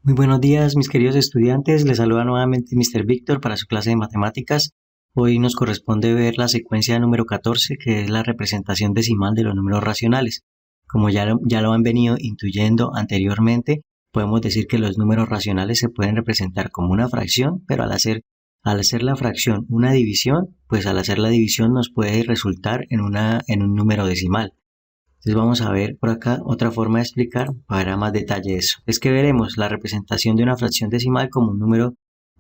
Muy buenos días, mis queridos estudiantes. Les saluda nuevamente Mr. Víctor para su clase de matemáticas. Hoy nos corresponde ver la secuencia número 14, que es la representación decimal de los números racionales. Como ya lo han venido intuyendo anteriormente, podemos decir que los números racionales se pueden representar como una fracción, pero al hacer la fracción una división, pues al hacer la división nos puede resultar en un número decimal. Entonces vamos a ver por acá otra forma de explicar para más detalle eso. Es que veremos la representación de una fracción decimal como un número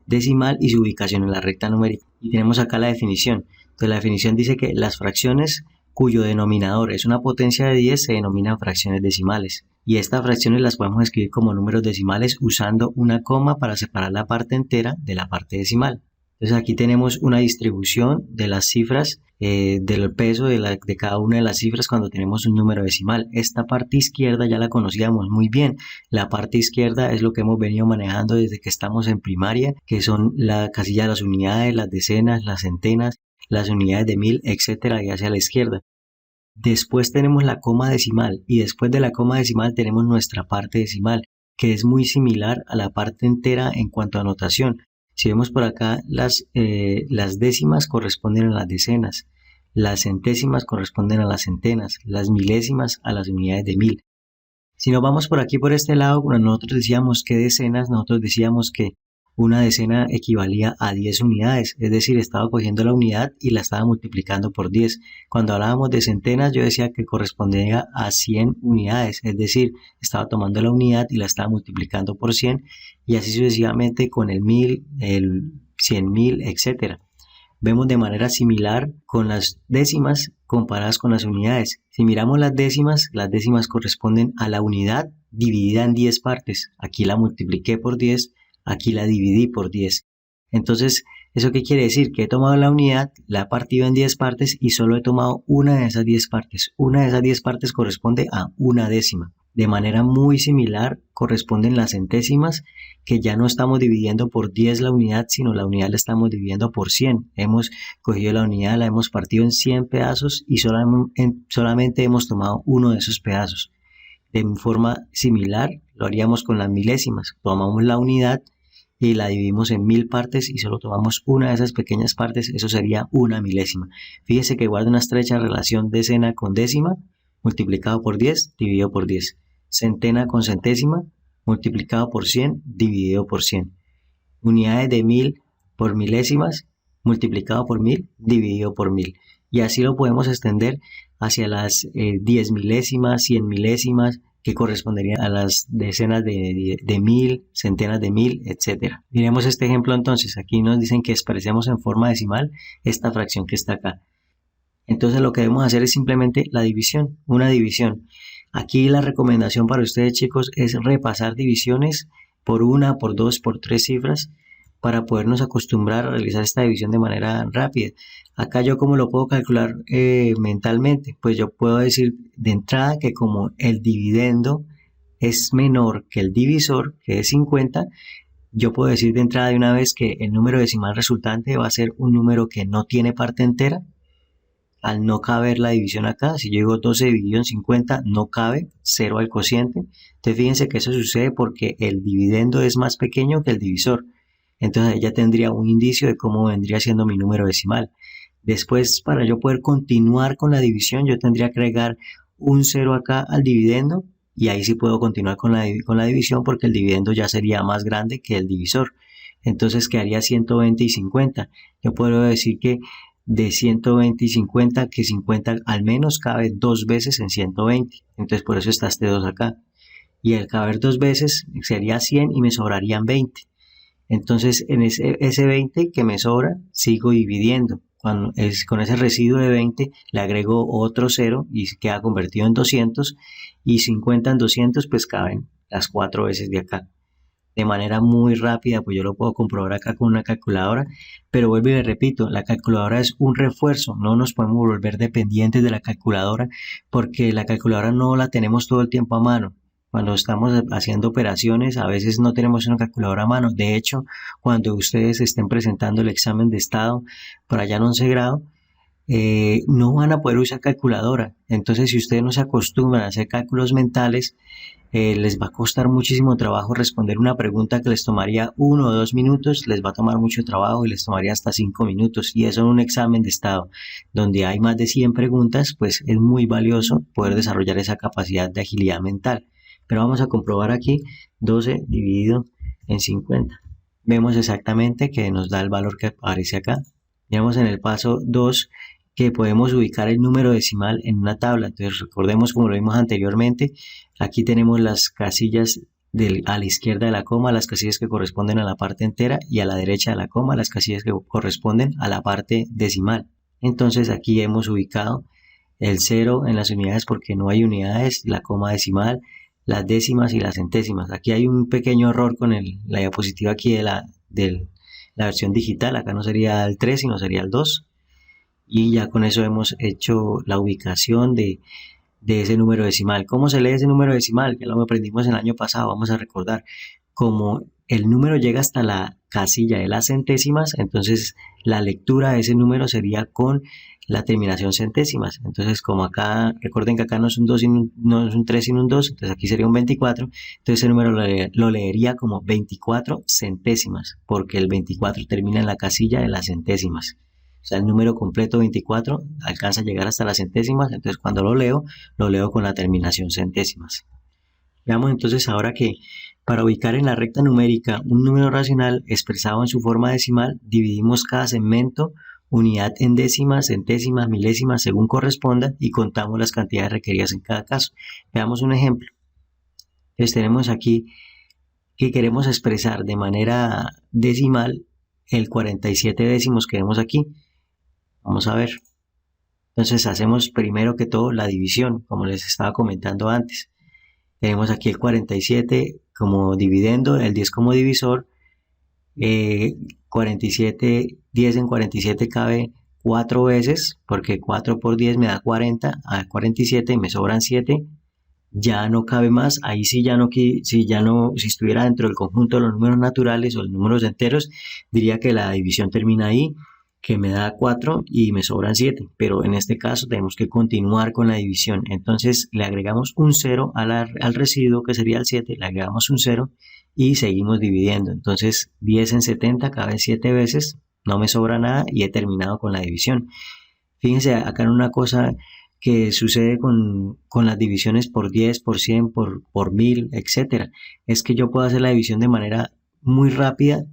decimal y su ubicación en la recta numérica. Y tenemos acá la definición. Entonces la definición dice que las fracciones cuyo denominador es una potencia de 10 se denominan fracciones decimales. Y estas fracciones las podemos escribir como números decimales usando una coma para separar la parte entera de la parte decimal. Entonces aquí tenemos una distribución de las cifras, del peso de cada una de las cifras cuando tenemos un número decimal. Esta parte izquierda ya la conocíamos muy bien. La parte izquierda es lo que hemos venido manejando desde que estamos en primaria, que son la casilla de las unidades, las decenas, las centenas, las unidades de mil, etcétera, y hacia la izquierda. Después tenemos la coma decimal y después de la coma decimal tenemos nuestra parte decimal, que es muy similar a la parte entera en cuanto a notación. Si vemos por acá, las décimas corresponden a las decenas, las centésimas corresponden a las centenas, las milésimas a las unidades de mil. Si nos vamos por aquí, por este lado, cuando nosotros decíamos que decenas, nosotros decíamos que una decena equivalía a 10 unidades, es decir, estaba cogiendo la unidad y la estaba multiplicando por 10. Cuando hablábamos de centenas, yo decía que correspondía a 100 unidades, es decir, estaba tomando la unidad y la estaba multiplicando por 100 y así sucesivamente con el 1000, el 100.000, etcétera. Vemos de manera similar con las décimas comparadas con las unidades. Si miramos las décimas corresponden a la unidad dividida en 10 partes. Aquí la multipliqué por 10, aquí la dividí por 10. Entonces, ¿eso qué quiere decir? Que he tomado la unidad, la he partido en 10 partes y solo he tomado una de esas 10 partes. Una de esas 10 partes corresponde a una décima. De manera muy similar corresponden las centésimas, que ya no estamos dividiendo por 10 la unidad, sino la unidad la estamos dividiendo por 100. Hemos cogido la unidad, la hemos partido en 100 pedazos y solamente hemos tomado uno de esos pedazos. De forma similar lo haríamos con las milésimas. Tomamos la unidad y la dividimos en 1000 partes y solo tomamos una de esas pequeñas partes, eso sería una milésima. Fíjese que guarda una estrecha relación decena con décima, multiplicado por 10, dividido por 10. Centena con centésima, multiplicado por 100, dividido por 100. Unidades de 1000 por milésimas, multiplicado por 1000, dividido por 1000. Y así lo podemos extender hacia las 10 milésimas, 100 milésimas, que corresponderían a las decenas de 1000, centenas de 1000, etcétera. Miremos este ejemplo entonces. Aquí nos dicen que expresemos en forma decimal esta fracción que está acá. Entonces lo que debemos hacer es simplemente la división, una división. Aquí la recomendación para ustedes, chicos, es repasar divisiones por una, por dos, por tres cifras para podernos acostumbrar a realizar esta división de manera rápida. Acá yo cómo lo puedo calcular mentalmente, pues yo puedo decir de entrada que como el dividendo es menor que el divisor, que es 50, yo puedo decir de entrada de una vez que el número decimal resultante va a ser un número que no tiene parte entera. Al no caber la división acá, si yo digo 12 dividido en 50, no cabe, 0 al cociente. Entonces fíjense que eso sucede porque el dividendo es más pequeño que el divisor. Entonces ya tendría un indicio de cómo vendría siendo mi número decimal. Después, para yo poder continuar con la división, yo tendría que agregar un 0 acá al dividendo y ahí sí puedo continuar con la división porque el dividendo ya sería más grande que el divisor. Entonces quedaría 120 y 50. Yo puedo decir que de 120 y 50, que 50 al menos cabe dos veces en 120. Entonces por eso está este 2 acá. Y al caber dos veces sería 100 y me sobrarían 20. Entonces en ese 20 que me sobra sigo dividiendo. Con ese residuo de 20 le agrego otro 0 y queda convertido en 200 y 50 en 200 pues caben las cuatro veces de acá. De manera muy rápida, pues yo lo puedo comprobar acá con una calculadora, pero vuelvo y le repito, la calculadora es un refuerzo, no nos podemos volver dependientes de la calculadora porque la calculadora no la tenemos todo el tiempo a mano. Cuando estamos haciendo operaciones, a veces no tenemos una calculadora a mano. De hecho, cuando ustedes estén presentando el examen de estado por allá en 11 grado, no van a poder usar calculadora. Entonces, si ustedes no se acostumbran a hacer cálculos mentales, les va a costar muchísimo trabajo responder una pregunta que les tomaría 1 o 2 minutos, les va a tomar mucho trabajo y les tomaría hasta 5 minutos. Y eso en un examen de estado donde hay más de 100 preguntas, pues es muy valioso poder desarrollar esa capacidad de agilidad mental. Pero vamos a comprobar aquí 12 dividido en 50. Vemos exactamente que nos da el valor que aparece acá. Vemos en el paso 2 que podemos ubicar el número decimal en una tabla. Entonces recordemos, como lo vimos anteriormente, aquí tenemos las casillas a la izquierda de la coma, las casillas que corresponden a la parte entera, y a la derecha de la coma, las casillas que corresponden a la parte decimal. Entonces aquí hemos ubicado el 0 en las unidades porque no hay unidades, la coma decimal, las décimas y las centésimas. Aquí hay un pequeño error con la diapositiva aquí de la versión digital. Acá no sería el 3 sino sería el 2. Y ya con eso hemos hecho la ubicación de ese número decimal. ¿Cómo se lee ese número decimal? Que lo aprendimos el año pasado, vamos a recordar. Como el número llega hasta la casilla de las centésimas, entonces la lectura de ese número sería con la terminación centésimas. Entonces, como acá, recuerden que acá no es un 2, no es un 3 sino un 2, entonces aquí sería un 24, entonces ese número lo leería como 24 centésimas, porque el 24 termina en la casilla de las centésimas. O sea, el número completo 24 alcanza a llegar hasta las centésimas, entonces cuando lo leo con la terminación centésimas. Veamos entonces ahora que para ubicar en la recta numérica un número racional expresado en su forma decimal, dividimos cada segmento, unidad en décimas, centésimas, milésimas, según corresponda, y contamos las cantidades requeridas en cada caso. Veamos un ejemplo. Entonces tenemos aquí que queremos expresar de manera decimal el 47 décimos que vemos aquí. Vamos a ver. Entonces hacemos primero que todo la división, como les estaba comentando antes. Tenemos aquí el 47 como dividendo, el 10 como divisor. 47, 10 en 47 cabe 4 veces, porque 4 por 10 me da 40, a 47 y me sobran 7. Ya no cabe más, ahí sí ya no, si estuviera dentro del conjunto de los números naturales o los números enteros, diría que la división termina ahí, que me da 4 y me sobran 7, pero en este caso tenemos que continuar con la división. Entonces le agregamos un 0 al residuo, que sería el 7, le agregamos un 0 y seguimos dividiendo. Entonces 10 en 70 cabe 7 veces, no me sobra nada y he terminado con la división. Fíjense acá en una cosa que sucede con las divisiones por 10, por 100, por 1000, etcétera. Es que yo puedo hacer la división de manera muy rápida,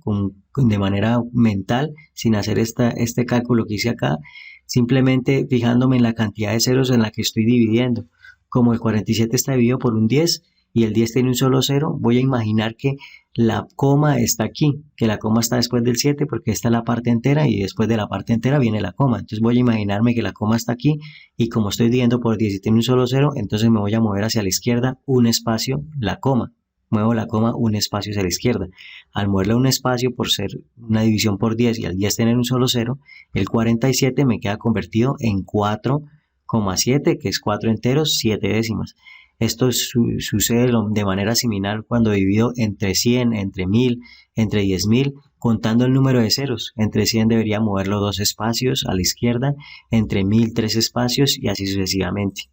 de manera mental, sin hacer este cálculo que hice acá, simplemente fijándome en la cantidad de ceros en la que estoy dividiendo. Como el 47 está dividido por un 10 y el 10 tiene un solo cero, voy a imaginar que la coma está aquí, que la coma está después del 7 porque esta es la parte entera y después de la parte entera viene la coma. Entonces voy a imaginarme que la coma está aquí y como estoy dividiendo por 10 y tiene un solo cero, entonces me voy a mover hacia la izquierda un espacio, la coma. Muevo la coma un espacio hacia la izquierda. Al moverle un espacio por ser una división por 10 y al 10 tener un solo cero, el 47 me queda convertido en 4,7, que es 4 enteros, 7 décimas. Esto sucede de manera similar cuando divido entre 100, entre 1000, entre 10.000, contando el número de ceros. Entre 100 debería moverlo 2 espacios a la izquierda, entre 1000 3 espacios y así sucesivamente.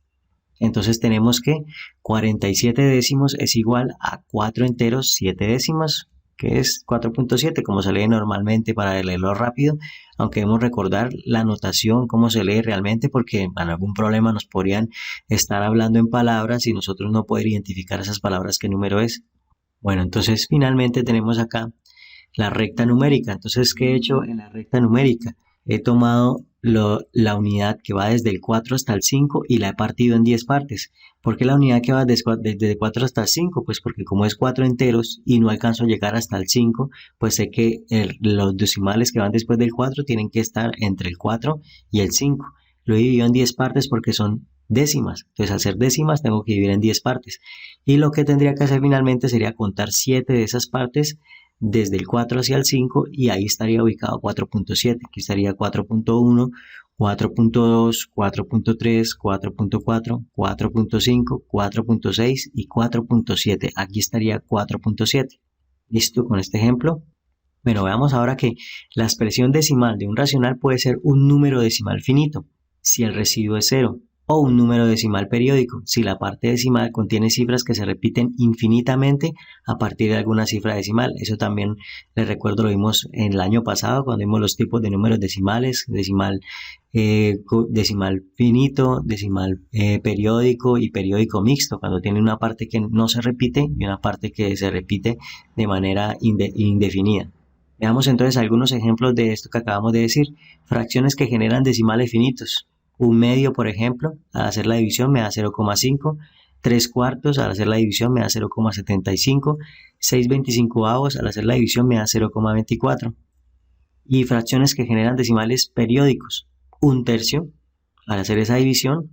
Entonces tenemos que 47 décimos es igual a 4 enteros 7 décimas, que es 4.7, como se lee normalmente para leerlo rápido, aunque debemos recordar la notación, cómo se lee realmente, porque en algún problema nos podrían estar hablando en palabras y nosotros no poder identificar esas palabras qué número es. Bueno, entonces finalmente tenemos acá la recta numérica. Entonces, ¿qué he hecho en la recta numérica? He tomado la unidad que va desde el 4 hasta el 5 y la he partido en 10 partes. ¿Por qué la unidad que va desde 4 hasta el 5? Pues porque como es 4 enteros y no alcanzo a llegar hasta el 5, pues sé que los decimales que van después del 4 tienen que estar entre el 4 y el 5. Lo he dividido en 10 partes porque son décimas. Entonces, al ser décimas, tengo que dividir en 10 partes. Y lo que tendría que hacer finalmente sería contar 7 de esas partes desde el 4 hacia el 5 y ahí estaría ubicado 4.7, aquí estaría 4.1, 4.2, 4.3, 4.4, 4.5, 4.6 y 4.7. Aquí estaría 4.7. ¿Listo con este ejemplo? Bueno, veamos ahora que la expresión decimal de un racional puede ser un número decimal finito. si el residuo es 0, o un número decimal periódico, si la parte decimal contiene cifras que se repiten infinitamente a partir de alguna cifra decimal. Eso también les recuerdo, lo vimos en el año pasado cuando vimos los tipos de números decimales, decimal finito, decimal periódico y periódico mixto, cuando tiene una parte que no se repite y una parte que se repite de manera indefinida. Veamos entonces algunos ejemplos de esto que acabamos de decir. Fracciones que generan decimales finitos. Un medio, por ejemplo, al hacer la división me da 0,5. 3 cuartos al hacer la división me da 0,75. 6/25 al hacer la división me da 0,24. Y fracciones que generan decimales periódicos. Un tercio al hacer esa división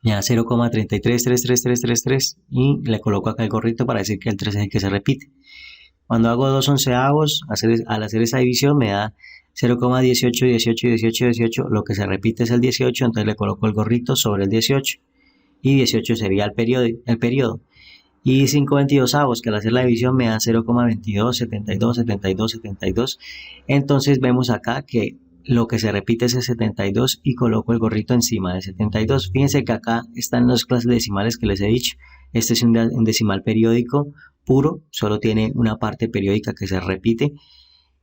me da 0,333333 y le coloco acá el gorrito para decir que el 3 es el que se repite. Cuando hago 2 onceavos, al hacer esa división me da 0,18, lo que se repite es el 18, entonces le coloco el gorrito sobre el 18 y 18 sería el periodo. Y 5/22avos, que al hacer la división me da 0,22, entonces vemos acá que lo que se repite es el 72 y coloco el gorrito encima del 72. Fíjense que acá están las clases decimales que les he dicho. Este es un decimal periódico puro, solo tiene una parte periódica que se repite.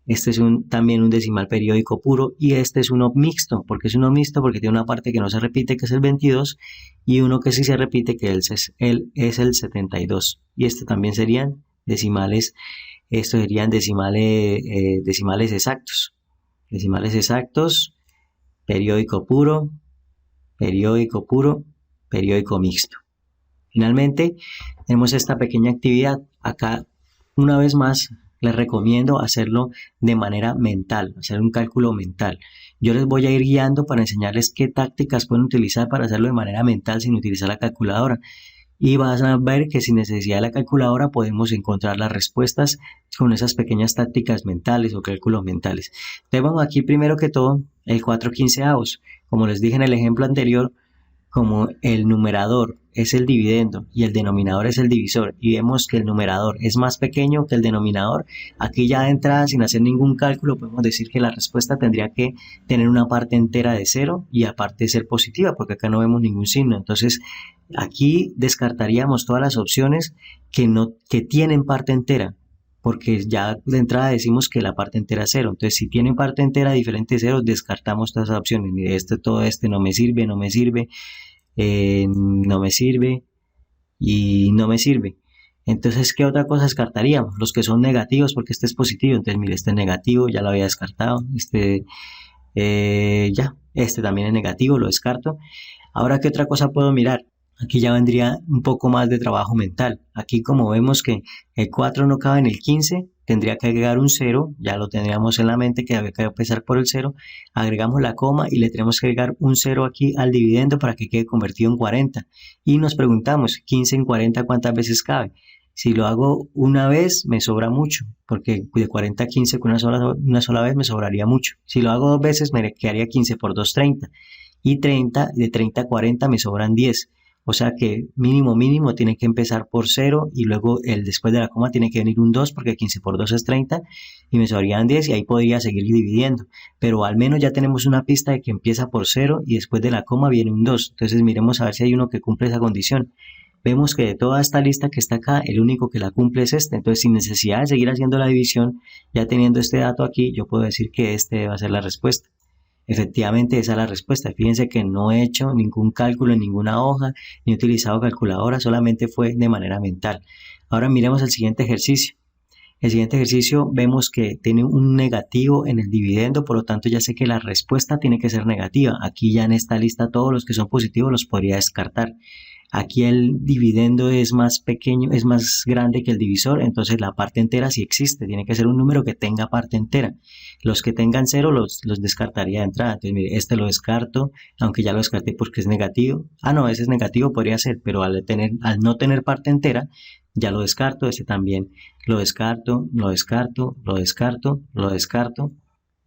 Este es también un decimal periódico puro y este es uno mixto. ¿Por qué es uno mixto? Porque tiene una parte que no se repite, que es el 22, y uno que sí se repite, que es el 72. Y este también serían decimales, estos serían decimales exactos. Decimales exactos, periódico puro, periódico mixto. Finalmente, tenemos esta pequeña actividad. Acá, una vez más, les recomiendo hacerlo de manera mental, hacer un cálculo mental. Yo les voy a ir guiando para enseñarles qué tácticas pueden utilizar para hacerlo de manera mental sin utilizar la calculadora. Y vas a ver que sin necesidad de la calculadora podemos encontrar las respuestas con esas pequeñas tácticas mentales o cálculos mentales. Entonces vamos aquí primero que todo el 4/15. Como les dije en el ejemplo anterior, como el numerador es el dividendo y el denominador es el divisor y vemos que el numerador es más pequeño que el denominador, aquí ya de entrada sin hacer ningún cálculo podemos decir que la respuesta tendría que tener una parte entera de 0 y aparte ser positiva porque acá no vemos ningún signo. Entonces aquí descartaríamos todas las opciones que tienen parte entera, porque ya de entrada decimos que la parte entera es 0. Entonces, si tienen parte entera diferente de 0, descartamos todas esas opciones. Mire, todo este no me sirve, no me sirve y no me sirve. Entonces, ¿qué otra cosa descartaríamos? Los que son negativos, porque este es positivo. Entonces, mire, este es negativo, ya lo había descartado. Este también es negativo, lo descarto. Ahora, ¿qué otra cosa puedo mirar? Aquí ya vendría un poco más de trabajo mental. Aquí como vemos que el 4 no cabe en el 15, tendría que agregar un 0, ya lo tendríamos en la mente que había que empezar por el 0, agregamos la coma y le tenemos que agregar un 0 aquí al dividendo para que quede convertido en 40. Y nos preguntamos, 15 en 40, ¿cuántas veces cabe? Si lo hago una vez me sobra mucho, porque de 40 a 15 con una sola vez me sobraría mucho. Si lo hago 2 veces me quedaría 15 por 2, 30. Y de 30 a 40 me sobran 10. O sea que mínimo tiene que empezar por 0 y luego después de la coma tiene que venir un 2 porque 15 por 2 es 30 y me sobrarían 10 y ahí podría seguir dividiendo. Pero al menos ya tenemos una pista de que empieza por 0 y después de la coma viene un 2. Entonces miremos a ver si hay uno que cumple esa condición. Vemos que de toda esta lista que está acá, el único que la cumple es este. Entonces sin necesidad de seguir haciendo la división, ya teniendo este dato aquí, yo puedo decir que este va a ser la respuesta. Efectivamente, esa es la respuesta. Fíjense que no he hecho ningún cálculo en ninguna hoja, ni he utilizado calculadora, solamente fue de manera mental. Ahora miremos el siguiente ejercicio. El siguiente ejercicio vemos que tiene un negativo en el dividendo, por lo tanto ya sé que la respuesta tiene que ser negativa. Aquí ya en esta lista todos los que son positivos los podría descartar. Aquí el dividendo es más pequeño, es más grande que el divisor, entonces la parte entera sí existe, tiene que ser un número que tenga parte entera. Los que tengan 0 los descartaría de entrada. Entonces, mire, este lo descarto, aunque ya lo descarté porque es negativo. Ah, no, ese es negativo, podría ser, pero al no tener parte entera, ya lo descarto. Este también lo descarto, lo descarto, lo descarto, lo descarto.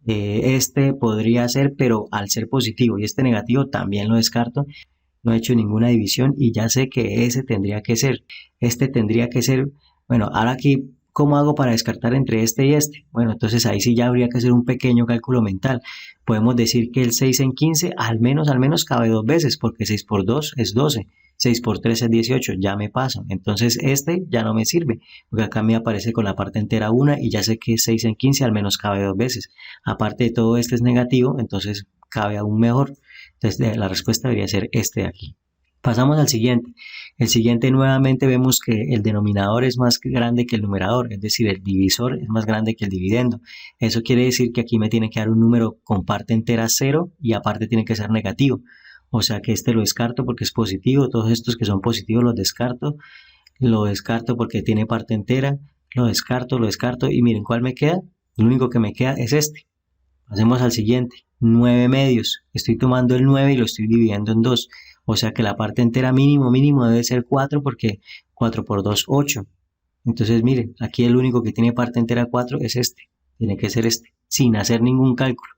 Este podría ser, pero al ser positivo y este negativo también lo descarto. No he hecho ninguna división y ya sé que ese tendría que ser. Este tendría que ser, bueno, ahora aquí ¿Cómo hago para descartar entre este y este? Bueno, entonces ahí sí ya habría que hacer un pequeño cálculo mental. Podemos decir que el 6 en 15 al menos cabe dos veces, porque 6 por 2 es 12, 6 por 3 es 18, ya me paso. Entonces este ya no me sirve, porque acá me aparece con la parte entera 1 y ya sé que 6 en 15 al menos cabe dos veces. Aparte de todo este es negativo, entonces cabe aún mejor. Entonces la respuesta debería ser este de aquí. Pasamos al siguiente. El siguiente nuevamente vemos que el denominador es más grande que el numerador, es decir, el divisor es más grande que el dividendo. Eso quiere decir que aquí me tiene que dar un número con parte entera 0 y aparte tiene que ser negativo. O sea que este lo descarto porque es positivo, todos estos que son positivos los descarto, lo descarto porque tiene parte entera, lo descarto y miren cuál me queda. Lo único que me queda es este. Pasemos al siguiente. 9 medios. Estoy tomando el 9 y lo estoy dividiendo en 2. O sea que la parte entera mínimo debe ser 4 porque 4 por 2, 8. Entonces miren, aquí el único que tiene parte entera 4 es este. Tiene que ser este, sin hacer ningún cálculo.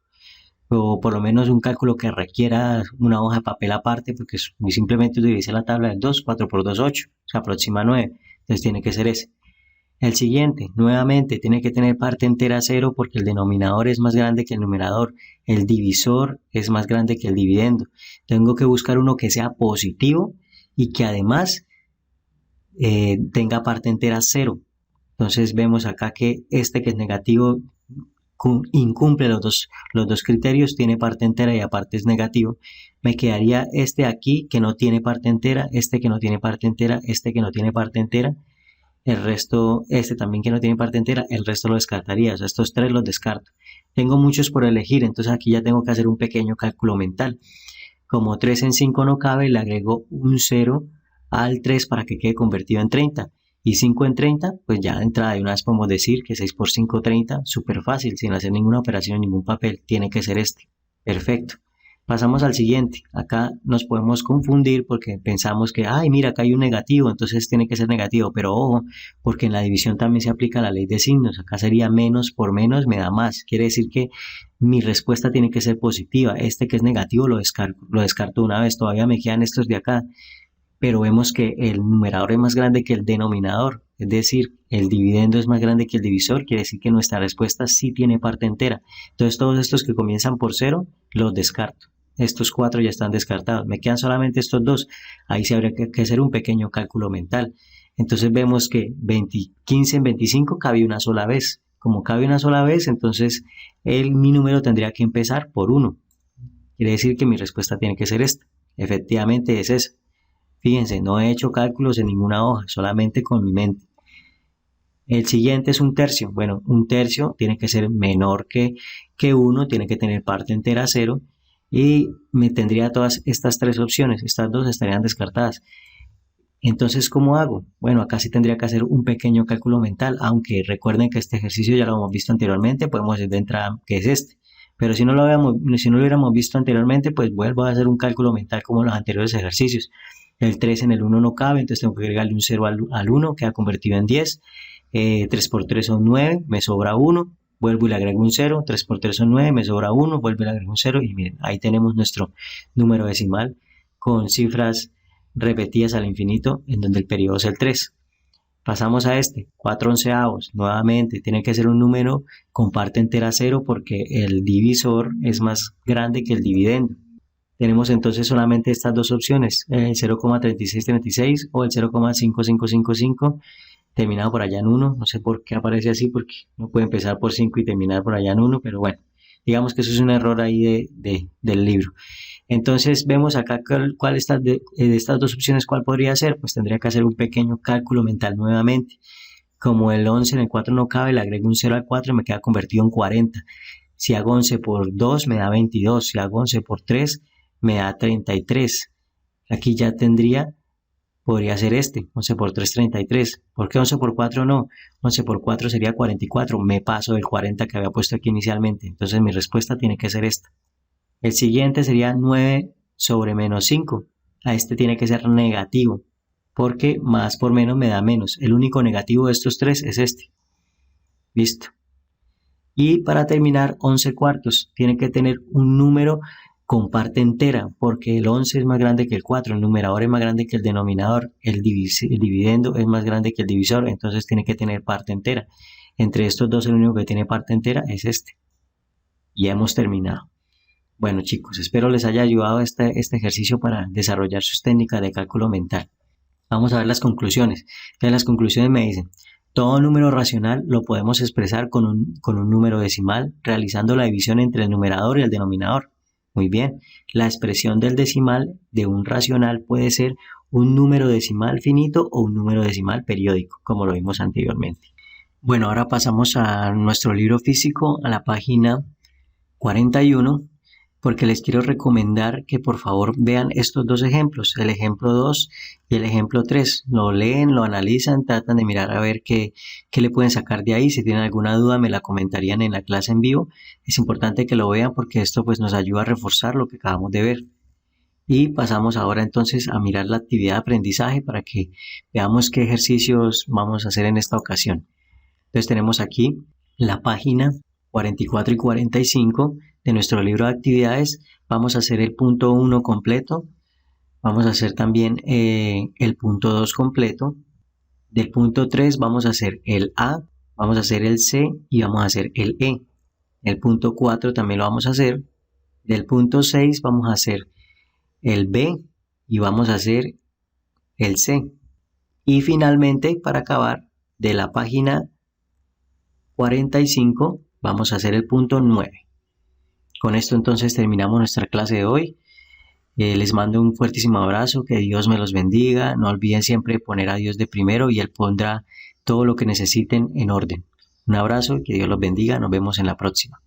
O por lo menos un cálculo que requiera una hoja de papel aparte, porque muy simplemente utilicé la tabla del 2, 4 por 2, 8. Se aproxima a 9. Entonces tiene que ser ese. El siguiente, nuevamente, tiene que tener parte entera 0 porque el denominador es más grande que el numerador. El divisor es más grande que el dividendo. Tengo que buscar uno que sea positivo y que además tenga parte entera 0. Entonces vemos acá que este que es negativo incumple los dos criterios, tiene parte entera y aparte es negativo. Me quedaría este aquí que no tiene parte entera, este que no tiene parte entera, este que no tiene parte entera. El resto, este también que no tiene parte entera, el resto lo descartaría, o sea, estos tres los descarto. Tengo muchos por elegir, entonces aquí ya tengo que hacer un pequeño cálculo mental. Como 3 en 5 no cabe, le agrego un 0 al 3 para que quede convertido en 30. Y 5 en 30, pues ya de entrada de una vez podemos decir que 6 por 5, 30, súper fácil, sin hacer ninguna operación en ningún papel, tiene que ser este. Perfecto. Pasamos al siguiente. Acá nos podemos confundir porque pensamos que, ay, mira, acá hay un negativo, entonces tiene que ser negativo. Pero ojo, porque en la división también se aplica la ley de signos. Acá sería menos por menos me da más. Quiere decir que mi respuesta tiene que ser positiva. Este que es negativo lo descarto una vez. Todavía me quedan estos de acá. Pero vemos que el numerador es más grande que el denominador. Es decir, el dividendo es más grande que el divisor. Quiere decir que nuestra respuesta sí tiene parte entera. Entonces todos estos que comienzan por 0 los descarto. Estos 4 ya están descartados. Me quedan solamente estos 2. Ahí sí habría que hacer un pequeño cálculo mental. Entonces vemos que 15 en 25 cabe una sola vez. Como cabe una sola vez, entonces mi número tendría que empezar por 1. Quiere decir que mi respuesta tiene que ser esta. Efectivamente es esa. Fíjense, no he hecho cálculos en ninguna hoja, solamente con mi mente. El siguiente es un tercio. Bueno, un tercio tiene que ser menor que 1, tiene que tener parte entera 0. Y me tendría todas estas tres opciones, estas dos estarían descartadas. Entonces, ¿cómo hago? Bueno, acá sí tendría que hacer un pequeño cálculo mental, aunque recuerden que este ejercicio ya lo hemos visto anteriormente, podemos decir de entrada que es este. Pero si no lo hubiéramos visto anteriormente, pues vuelvo a hacer un cálculo mental como los anteriores ejercicios. El 3 en el 1 no cabe, entonces tengo que agregarle un 0 al 1, queda convertido en 10. 3 por 3 son 9, me sobra 1. Vuelvo y le agrego un 0, 3 por 3 son 9, me sobra 1, vuelvo y le agrego un 0 y miren, ahí tenemos nuestro número decimal con cifras repetidas al infinito en donde el periodo es el 3. Pasamos a este, 4 onceavos, nuevamente tiene que ser un número con parte entera 0 porque el divisor es más grande que el dividendo. Tenemos entonces solamente estas dos opciones, el 0,3636 o el 0,5555 terminado por allá en 1, no sé por qué aparece así, porque no puede empezar por 5 y terminar por allá en 1, pero bueno, digamos que eso es un error ahí del libro. Entonces vemos acá cuál de estas dos opciones cuál podría ser, pues tendría que hacer un pequeño cálculo mental nuevamente. Como el 11 en el 4 no cabe, le agrego un 0 al 4 y me queda convertido en 40. Si hago 11 por 2 me da 22, si hago 11 por 3 me da 33. Aquí ya podría ser este, 11 por 3, 33. ¿Por qué 11 por 4 no? 11 por 4 sería 44. Me paso del 40 que había puesto aquí inicialmente. Entonces mi respuesta tiene que ser esta. El siguiente sería 9 sobre menos 5. A este tiene que ser negativo, porque más por menos me da menos. El único negativo de estos tres es este. Listo. Y para terminar, 11 cuartos. Tiene que tener un número con parte entera, porque el 11 es más grande que el 4, el numerador es más grande que el denominador, el dividendo es más grande que el divisor, entonces tiene que tener parte entera. Entre estos dos el único que tiene parte entera es este. Ya hemos terminado. Bueno chicos, espero les haya ayudado este ejercicio para desarrollar sus técnicas de cálculo mental. Vamos a ver las conclusiones. Entonces las conclusiones me dicen, todo número racional lo podemos expresar con un número decimal, realizando la división entre el numerador y el denominador. Muy bien, la expresión del decimal de un racional puede ser un número decimal finito o un número decimal periódico, como lo vimos anteriormente. Bueno, ahora pasamos a nuestro libro físico, a la página 41, porque les quiero recomendar que por favor vean estos dos ejemplos, el ejemplo 2 y el ejemplo 3. Lo leen, lo analizan, tratan de mirar a ver qué le pueden sacar de ahí. Si tienen alguna duda me la comentarían en la clase en vivo. Es importante que lo vean porque esto pues nos ayuda a reforzar lo que acabamos de ver. Y pasamos ahora entonces a mirar la actividad de aprendizaje para que veamos qué ejercicios vamos a hacer en esta ocasión. Entonces tenemos aquí la página 44 y 45 de nuestro libro de actividades. Vamos a hacer el punto 1 completo. Vamos a hacer también el punto 2 completo. Del punto 3 vamos a hacer el A, vamos a hacer el C y vamos a hacer el E. El punto 4 también lo vamos a hacer. Del punto 6 vamos a hacer el B y vamos a hacer el C. Y finalmente, para acabar, de la página 45 vamos a hacer el punto 9. Con esto entonces terminamos nuestra clase de hoy. Les mando un fuertísimo abrazo, que Dios me los bendiga. No olviden siempre poner a Dios de primero y Él pondrá todo lo que necesiten en orden. Un abrazo y que Dios los bendiga. Nos vemos en la próxima.